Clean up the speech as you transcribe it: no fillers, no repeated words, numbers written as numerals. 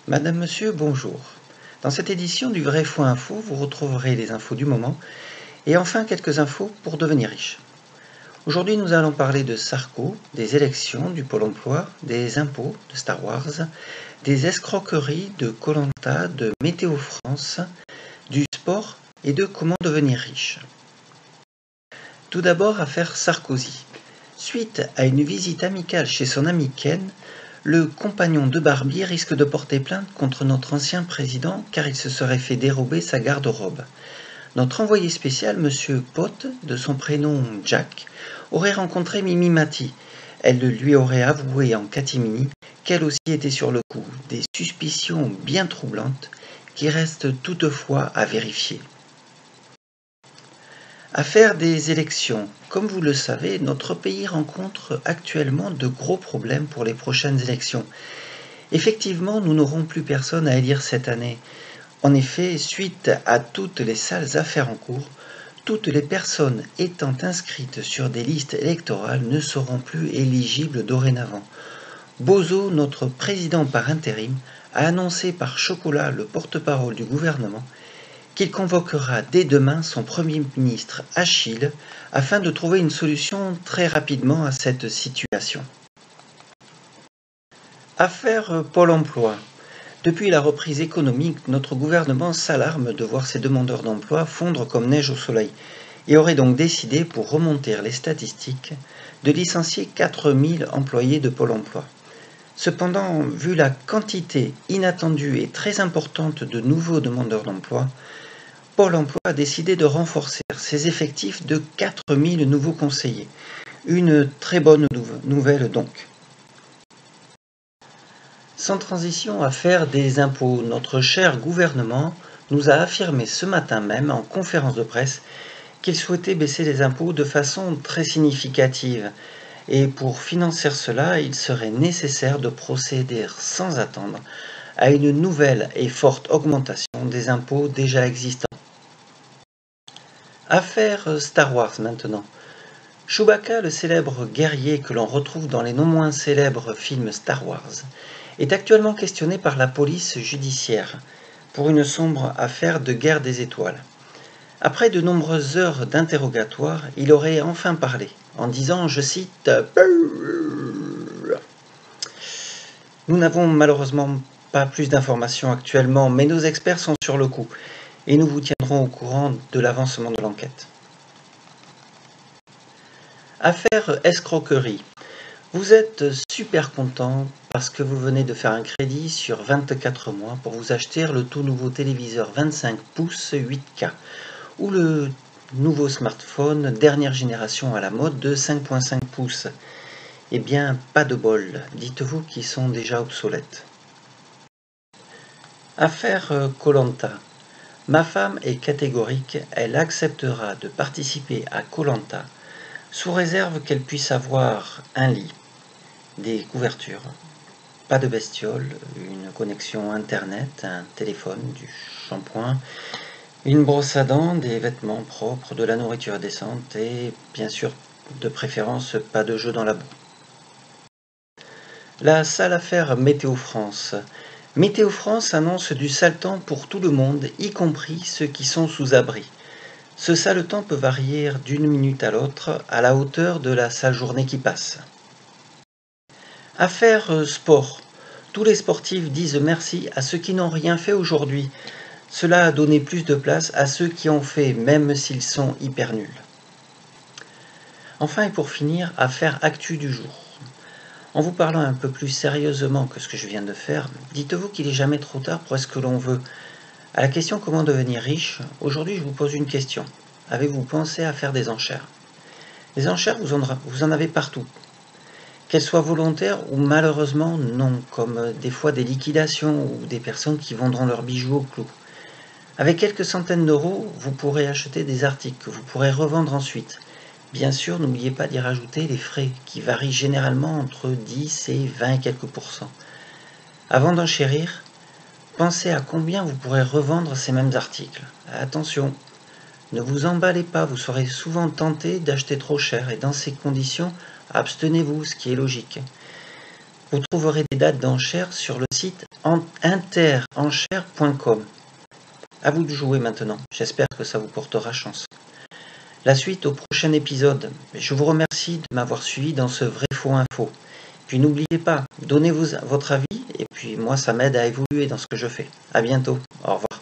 Madame, Monsieur, bonjour. Dans cette édition du Vrai Faux Info, vous retrouverez les infos du moment et enfin quelques infos pour devenir riche. Aujourd'hui, nous allons parler de Sarko, des élections, du Pôle emploi, des impôts, de Star Wars, des escroqueries, de koh de Météo France, du sport et de comment devenir riche. Tout d'abord, affaire Sarkozy. Suite à une visite amicale chez son ami Ken, le compagnon de Barbie risque de porter plainte contre notre ancien président car il se serait fait dérober sa garde-robe. Notre envoyé spécial, Monsieur Pot, de son prénom Jack, aurait rencontré Mimi Mati. Elle lui aurait avoué en catimini qu'elle aussi était sur le coup. Des suspicions bien troublantes qui restent toutefois à vérifier. Affaire des élections. Comme vous le savez, notre pays rencontre actuellement de gros problèmes pour les prochaines élections. Effectivement, nous n'aurons plus personne à élire cette année. En effet, suite à toutes les sales affaires en cours, toutes les personnes étant inscrites sur des listes électorales ne seront plus éligibles dorénavant. Bozo, notre président par intérim, a annoncé par chocolat, le porte-parole du gouvernement, qu'il convoquera dès demain son Premier ministre Achille afin de trouver une solution très rapidement à cette situation. Affaire Pôle emploi. Depuis la reprise économique, notre gouvernement s'alarme de voir ses demandeurs d'emploi fondre comme neige au soleil et aurait donc décidé, pour remonter les statistiques, de licencier 4000 employés de Pôle emploi. Cependant, vu la quantité inattendue et très importante de nouveaux demandeurs d'emploi, Pôle emploi a décidé de renforcer ses effectifs de 4000 nouveaux conseillers. Une très bonne nouvelle donc. Sans transition, affaire des impôts, notre cher gouvernement nous a affirmé ce matin même en conférence de presse qu'il souhaitait baisser les impôts de façon très significative. Et pour financer cela, il serait nécessaire de procéder sans attendre à une nouvelle et forte augmentation des impôts déjà existants. Affaire Star Wars maintenant. Chewbacca, le célèbre guerrier que l'on retrouve dans les non moins célèbres films Star Wars, est actuellement questionné par la police judiciaire pour une sombre affaire de guerre des étoiles. Après de nombreuses heures d'interrogatoire, il aurait enfin parlé, en disant, je cite, « Nous n'avons malheureusement pas plus d'informations actuellement, mais nos experts sont sur le coup, et nous vous tiendrons au courant de l'avancement de l'enquête. » Affaire escroquerie. Vous êtes super content parce que vous venez de faire un crédit sur 24 mois pour vous acheter le tout nouveau téléviseur 25 pouces 8K ou le nouveau smartphone dernière génération à la mode de 5.5 pouces. Eh bien, pas de bol, dites-vous qu'ils sont déjà obsolètes. Affaire koh. Ma femme est catégorique, elle acceptera de participer à koh sous réserve qu'elle puisse avoir un lit, des couvertures, pas de bestiole, une connexion internet, un téléphone, du shampoing, une brosse à dents, des vêtements propres, de la nourriture décente et, bien sûr, de préférence, pas de jeu dans la boue. La sale affaire Météo France. Météo France annonce du sale temps pour tout le monde, y compris ceux qui sont sous abri. Ce sale temps peut varier d'une minute à l'autre à la hauteur de la sale journée qui passe. Affaire sport. Tous les sportifs disent merci à ceux qui n'ont rien fait aujourd'hui. Cela a donné plus de place à ceux qui ont fait, même s'ils sont hyper nuls. Enfin et pour finir, affaire actu du jour. En vous parlant un peu plus sérieusement que ce que je viens de faire, dites-vous qu'il n'est jamais trop tard pour ce que l'on veut. À la question comment devenir riche, aujourd'hui je vous pose une question. Avez-vous pensé à faire des enchères? Les enchères, vous en avez partout. Qu'elles soient volontaires ou malheureusement non, comme des fois des liquidations ou des personnes qui vendront leurs bijoux au clou. Avec quelques centaines d'euros, vous pourrez acheter des articles que vous pourrez revendre ensuite. Bien sûr, n'oubliez pas d'y rajouter les frais, qui varient généralement entre 10 et 20 et quelques pourcents. Avant d'enchérir, pensez à combien vous pourrez revendre ces mêmes articles. Attention, ne vous emballez pas, vous serez souvent tenté d'acheter trop cher et dans ces conditions, abstenez-vous, ce qui est logique. Vous trouverez des dates d'enchères sur le site interenchères.com. À vous de jouer maintenant, j'espère que ça vous portera chance. La suite au prochain épisode. Je vous remercie de m'avoir suivi dans ce Vrai Faux Info. Puis n'oubliez pas, donnez votre avis et puis moi ça m'aide à évoluer dans ce que je fais. À bientôt, au revoir.